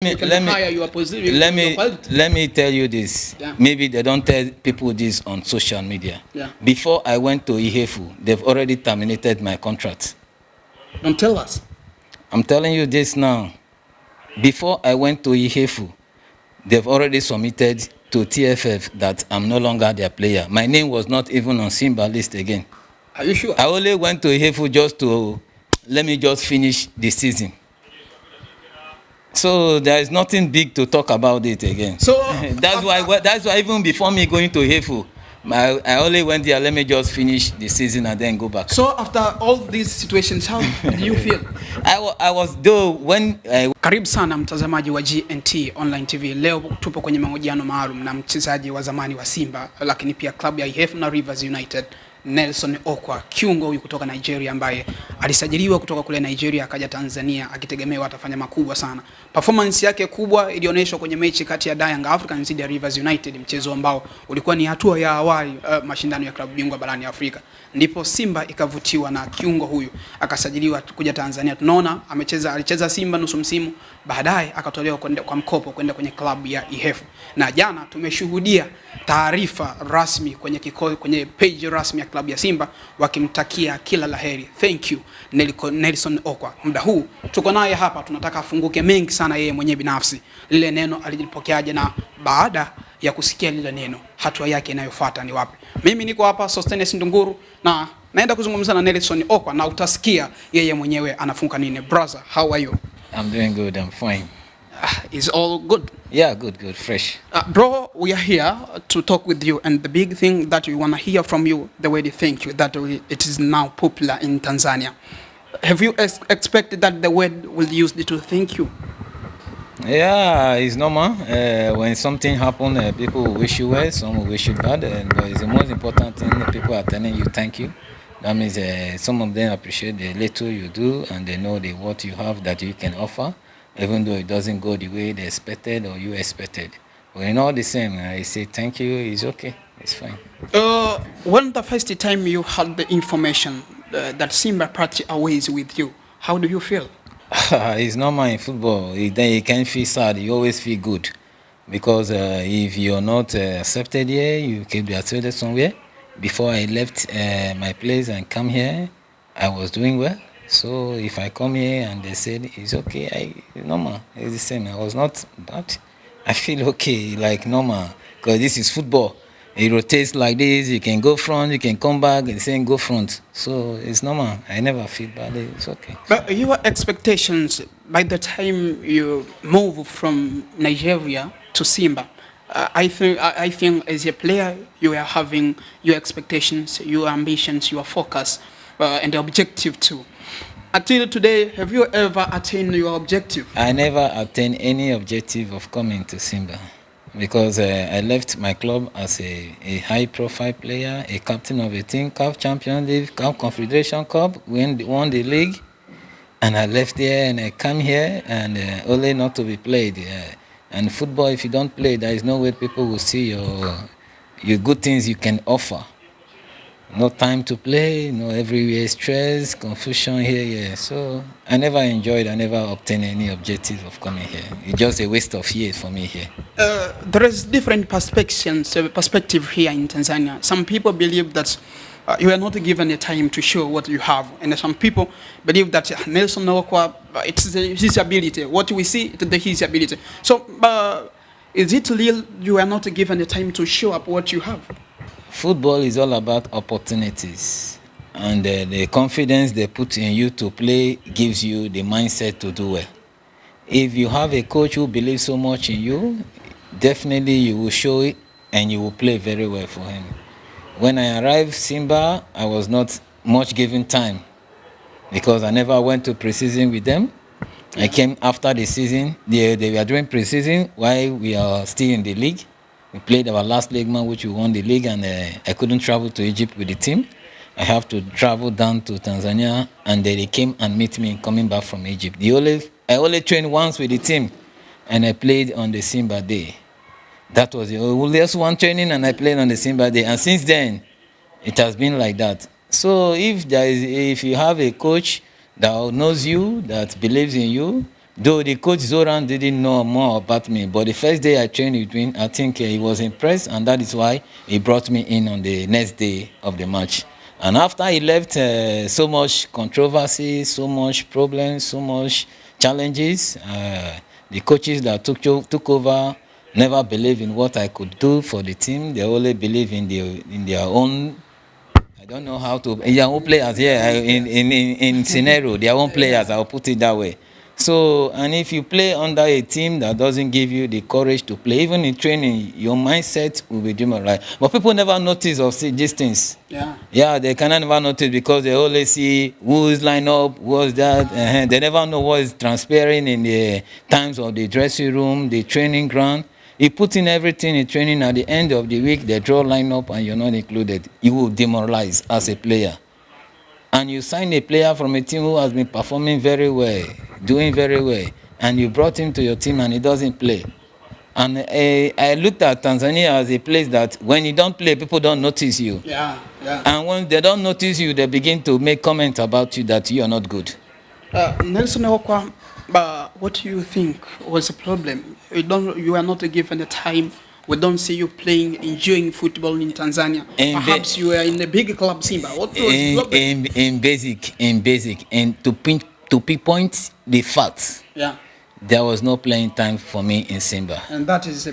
Let me tell you this. Yeah. Maybe they don't tell people this on social media. Yeah. Before I went to Ihefu, they've already terminated my contract. Don't tell us. I'm telling you this now. Before I went to Ihefu, they've already submitted to TFF that I'm no longer their player. My name was not even on Simba list again. Are you sure? I only went to Ihefu just to let me just finish the season. So there is nothing big to talk about it again. So that's why even before me going to Ihefu, I only went there, let me just finish the season and then go back. So after all these situations, how do you feel? I was though when Karibu sana mtazamaji wa GNT Online TV. Leo tupo kwenye mahojiano maalum na mchezaji wa zamani wa Simba lakini pia klabu ya Ihefu na Rivers United, Nelson OKWA, kiungo huyu kutoka Nigeria ambaye alisajiliwa kutoka kule Nigeria akaja Tanzania akitegemewa atafanya makubwa sana. Performance yake kubwa ilionyeshwa kwenye mechi kati ya Young Africans dhidi ya Rivers United, mchezo ambao ulikuwa ni hatua ya awali mashindano ya klabu bingwa barani Afrika. Ndipo Simba ikavutiwa na kiungo huyu akasajiliwa kuja Tanzania. Tunaona alicheza Simba nusu msimu, baadaye akatolewa kwa mkopo kwenda kwenye klabu ya Ihefu. Na jana tumeshuhudia taarifa rasmi kwenye page rasmi ya klabu ya Simba wakimtakia kila laheri. Thank you Nelson OKWA. Muda huu tuko naye hapa, tunataka afunguke mengi sana yeye mwenyewe binafsi. Lile neno alilipokeaje, na baada ya kusikia lile neno hatua yake inayofuata ni wapi? Mimi niko hapa Sostenes Ndunguru na naenda kuzungumza na Nelson OKWA na utasikia yeye mwenyewe anafunga nini. Brother, how are you? I'm doing good, I'm fine. Is all good? Yeah, good, fresh. Bro, we are here to talk with you, and the big thing that we want to hear from you, the way they thank you, it is now popular in Tanzania. Have you expected that the word will use to thank you? Yeah, it's normal. When something happens, people will wish you well, some will wish you bad, but it's the most important thing. People are telling you thank you. That means some of them appreciate the little you do, and they know what you have that you can offer, even though it doesn't go the way they expected or you expected. But in all the same, I say thank you, it's okay, it's fine. When the first time you had the information that Simba party aways with you, how do you feel? It's normal in football. Then you can't feel sad, you always feel good. Because if you're not accepted here, you can be accepted somewhere. Before I left my place and come here, I was doing well. So if I come here and they said it's okay, normal, it's the same. I was not bad. I feel okay, like normal, because this is football. It rotates like this. You can go front, you can come back, and saying go front. So it's normal. I never feel bad. It's okay. But your expectations by the time you move from Nigeria to Simba, I think as a player you are having your expectations, your ambitions, your focus, and the objective too. Until today, have you ever attained your objective? I never attained any objective of coming to Simba because I left my club as a high-profile player, a captain of a team, CAF Champions League, CAF Confederation Cup, won the league, and I left there and I come here and only not to be played. And football, if you don't play, there is no way people will see your good things you can offer. No time to play, everywhere stress, confusion here. So I never obtained any objective of coming here. It's just a waste of years for me here. There is different perspective here in Tanzania. Some people believe that you are not given a time to show what you have, and some people believe that Nelson OKWA, it's his ability. What we see, it's his ability. So is it real you are not given a time to show up what you have? Football is all about opportunities, and the confidence they put in you to play gives you the mindset to do well. If you have a coach who believes so much in you, definitely you will show it and you will play very well for him. When I arrived Simba, I was not much given time because I never went to pre-season with them. I came after the season. They were doing pre-season while we are still in the league. We played our last league match, which we won the league, and I couldn't travel to Egypt with the team. I have to travel down to Tanzania, and they came and meet me coming back from Egypt. I only trained once with the team, and I played on the Simba Day. That was the earliest one training, and I played on the Simba Day. And since then, it has been like that. So if you have a coach that knows you, that believes in you, Though the coach Zoran didn't know more about me, but the first day I trained with him, I think he was impressed, and that is why he brought me in on the next day of the match. And after he left, so much controversy, so much problems, so much challenges. The coaches that took over never believed in what I could do for the team. They only believe in their own. I don't know how to. Their own players, yeah. In scenario, their own players. I'll put it that way. So, and if you play under a team that doesn't give you the courage to play, even in training, your mindset will be demoralized. But people never notice or see these things. Yeah, they cannot never notice because they only see who's line up, what's that. They never know what is transpiring in the times of the dressing room, the training ground. You put in everything in training, at the end of the week, they draw line up and you're not included. You will demoralize as a player. And you sign a player from a team who has been performing very well, doing very well, and you brought him to your team and he doesn't play. And I looked at Tanzania as a place that when you don't play, people don't notice you. And when they don't notice you, they begin to make comments about you that you are not good. Nelson Okwa, what do you think was the problem? You are not given the time. We don't see you playing, enjoying football in Tanzania. Perhaps you were in a big club, Simba. What was the problem? In basic, and to pinpoint the facts. There was no playing time for me in Simba. And that is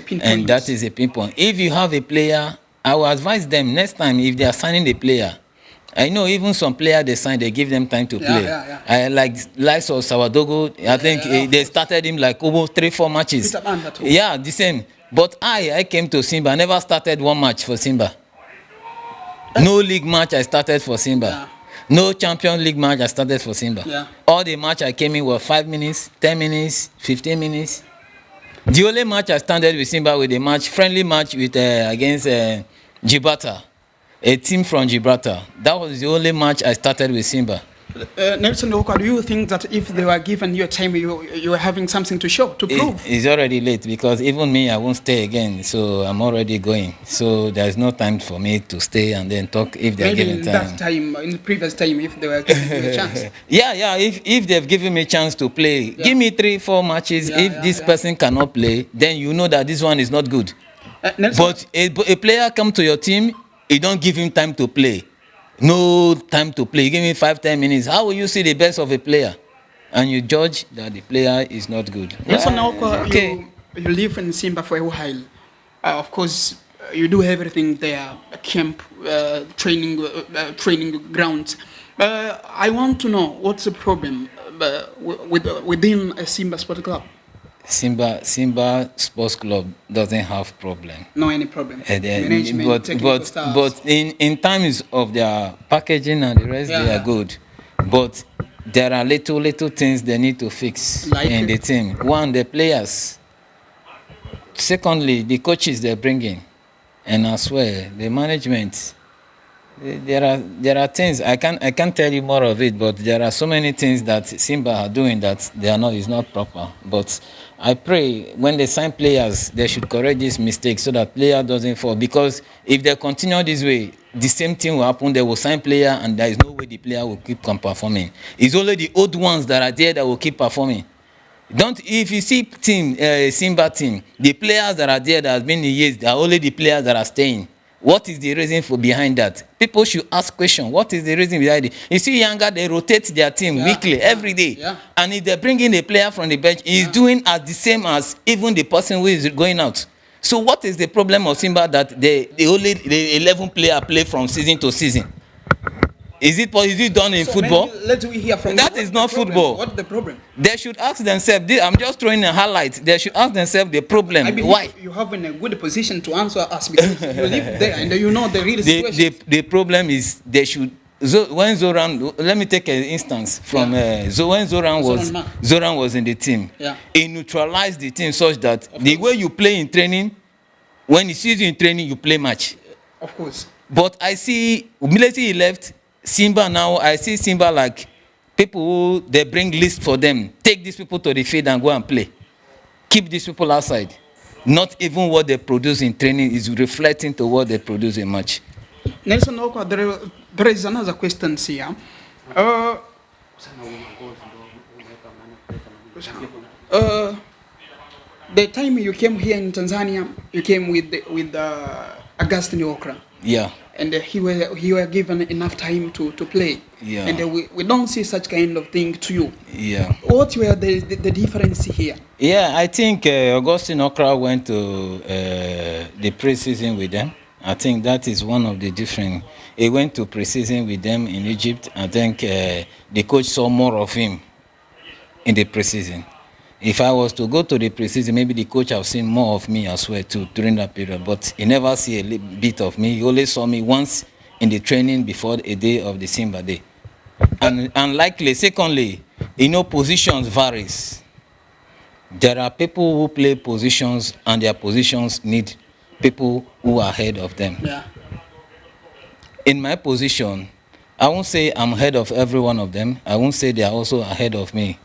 a pinpoint. If you have a player, I will advise them next time if they are signing a player. I know even some players they sign, they give them time to play. I like likes of Sawadogo. I think they started him like over 3-4 matches. Yeah, the same. But I came to Simba. I never started one match for Simba. No league match I started for Simba. No Champions League match I started for Simba. All the match I came in were 5 minutes, 10 minutes, 15 minutes. The only match I started with Simba with a friendly match with against Gibraltar, a team from Gibraltar. That was the only match I started with Simba. Nelson Okwa, do you think that if they were given your time, you were having something to show, to prove? It's already late because even me, I won't stay again. So I'm already going. So there's no time for me to stay and then talk if they're given time. In the previous time, if they were giving you a chance. If they've given me a chance to play, give me 3-4 matches. If this person cannot play, then you know that this one is not good. But a player come to your team, you don't give him time to play. No time to play. You give me 5-10 minutes. How will you see the best of a player? And you judge that the player is not good. Nelson Okwa, you live in Simba for a while. Of course, you do everything there, camp, training grounds. I want to know what's the problem within a Simba Sport Club? Simba Sports Club doesn't have problem. No any problem. Management, but in terms of their packaging and the rest, they are good. But there are little things they need to fix in the team. One, the players. Secondly, the coaches they bring in, and as well the management. There are things I can't tell you more of it, but there are so many things that Simba are doing that is not proper. But I pray when they sign players, they should correct this mistake so that player doesn't fall. Because if they continue this way, the same thing will happen. They will sign player, and there is no way the player will keep performing. It's only the old ones that are there that will keep performing. If you see Simba team, the players that are there that have been in years, they are only the players that are staying. What is the reason behind that? People should ask questions. What is the reason behind it? You see, Younger, they rotate their team weekly, every day. And if they bring in a player from the bench, he's doing as the same as even the person who is going out. So what is the problem of Simba that the 11 players play from season to season? Is it done in football? Let's hear from that. Is not football. What's the problem? They should ask themselves. I'm just throwing a highlight. They should ask themselves the problem. Why? You have in a good position to answer us because you live there and you know the real situation. The problem is they should. When Zoran, let me take an instance from when Zoran was in the team. He neutralized the team such that the way you play in training, when he sees you in training, you play match. Of course. But I see immediately he left. Simba now, I see Simba like people who they bring list for them. Take these people to the field and go and play. Keep these people outside. Not even what they produce in training is reflecting to what they produce in match. Nelson Okwa, there is another question here. The time you came here in Tanzania, you came with Augustine Okra. Yeah. And he were given enough time to play. Yeah. And we don't see such kind of thing to you. Yeah. What were the difference here? Yeah, I think Augustine Okra went to the pre-season with them. I think that is one of the different. He went to pre-season with them in Egypt. I think the coach saw more of him in the pre-season. If I was to go to the pre-season, maybe the coach have seen more of me as well too during that period. But he never see a bit of me. He only saw me once in the training before a day of the Simba day. And likely, secondly, positions varies. There are people who play positions and their positions need people who are ahead of them. Yeah. In my position, I won't say I'm ahead of every one of them. I won't say they are also ahead of me.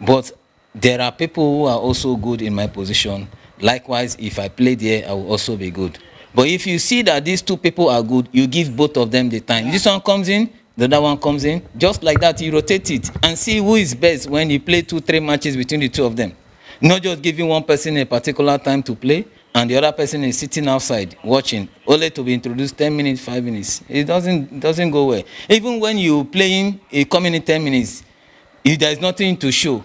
But there are people who are also good in my position. Likewise, if I play there, I will also be good. But if you see that these two people are good, you give both of them the time. This one comes in, the other one comes in. Just like that, you rotate it and see who is best when you play 2-3 matches between the two of them. Not just giving one person a particular time to play and the other person is sitting outside watching, only to be introduced 10 minutes, 5 minutes. It doesn't go well. Even when you playing, coming in 10 minutes, if there is nothing to show,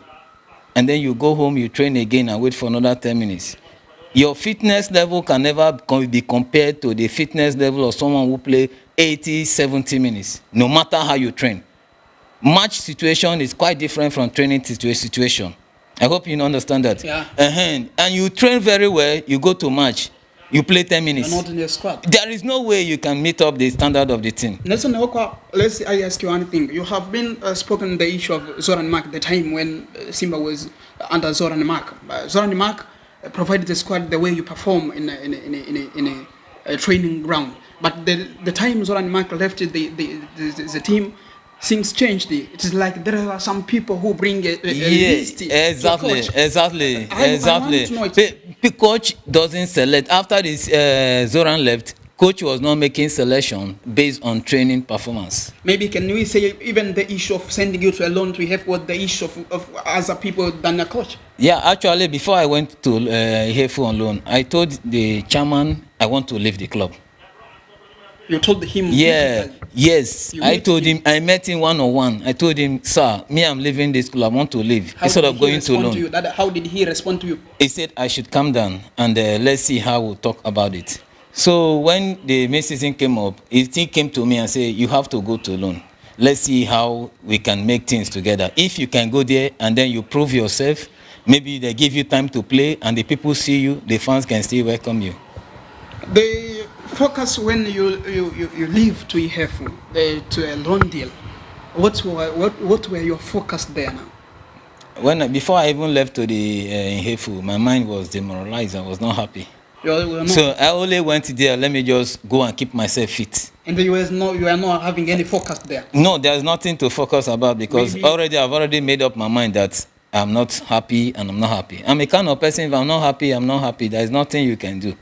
and then you go home, you train again and wait for another 10 minutes. Your fitness level can never be compared to the fitness level of someone who play 80, 70 minutes, no matter how you train. Match situation is quite different from training situation. I hope you understand that. Yeah. And you train very well, you go to match, you play 10 minutes. You're not in the squad. There is no way you can meet up the standard of the team. Nelson Okwa, I ask you one thing. You have been spoken the issue of Zoran Mark, the time when Simba was under Zoran Mark. Zoran Mark provided the squad the way you perform in a training ground. But the time Zoran Mark left the team, things changed. It is like there are some people who bring a list. Exactly. I want to know The coach doesn't select. After this Zoran left, coach was not making selection based on training performance. Maybe can we say even the issue of sending you to a loan to have what the issue of other people than a coach? Yeah, actually, before I went to Ihefu on loan, I told the chairman I want to leave the club. You told him? Yeah, yes. I told him, I met him one-on-one. I told him, sir, I'm leaving this club. I want to leave. Instead of going to loan. How did he respond to you? He said I should come down and let's see how we'll talk about it. So when the mid-season came up, he came to me and said, you have to go to loan. Let's see how we can make things together. If you can go there and then you prove yourself, maybe they give you time to play and the people see you, the fans can still welcome you. The focus when you leave to Ihefu, to a loan deal, what were your focus there now? Before I even left to the Ihefu, my mind was demoralized. I was not happy. So I only went there, let me just go and keep myself fit. And you are not having any focus there? No, there's nothing to focus about because I've already made up my mind that I'm not happy and I'm not happy. I'm a kind of person, if I'm not happy, I'm not happy. There's nothing you can do.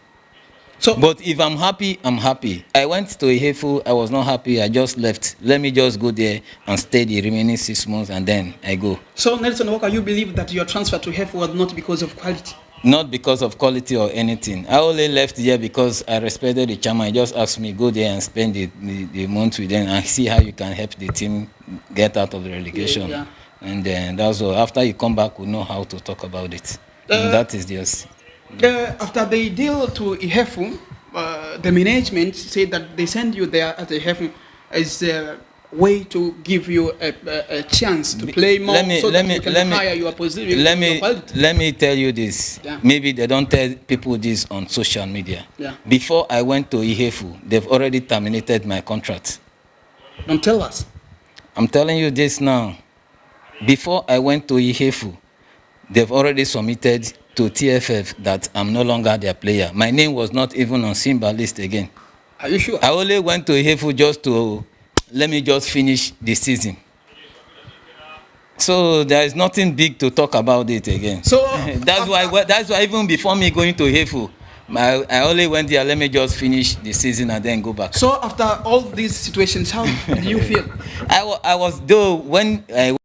But if I'm happy, I'm happy. I went to Ihefu, I was not happy, I just left. Let me just go there and stay the remaining 6 months and then I go. So Nelson Walker, you believe that your transfer to Ihefu was not because of quality? Not because of quality or anything. I only left here because I respected the chairman. He just asked me, go there and spend the month with them and see how you can help the team get out of the relegation. Yeah. And then that's all. After you come back, we'll know how to talk about it. And that is just... after they deal to Ihefu, the management said that they send you there at Ihefu as a way to give you a chance to play more let me tell you this. Yeah. Maybe they don't tell people this on social media. Yeah. Before I went to Ihefu, they've already terminated my contract. Don't tell us. I'm telling you this now. Before I went to Ihefu, they've already submitted to TFF that I'm no longer their player. My name was not even on Simba list again. Are you sure? I only went to Ihefu just to let me just finish the season. So there is nothing big to talk about it again. So that's why even before me going to Ihefu, I only went there, let me just finish the season and then go back. So after all these situations, how did you feel? I was, though, when I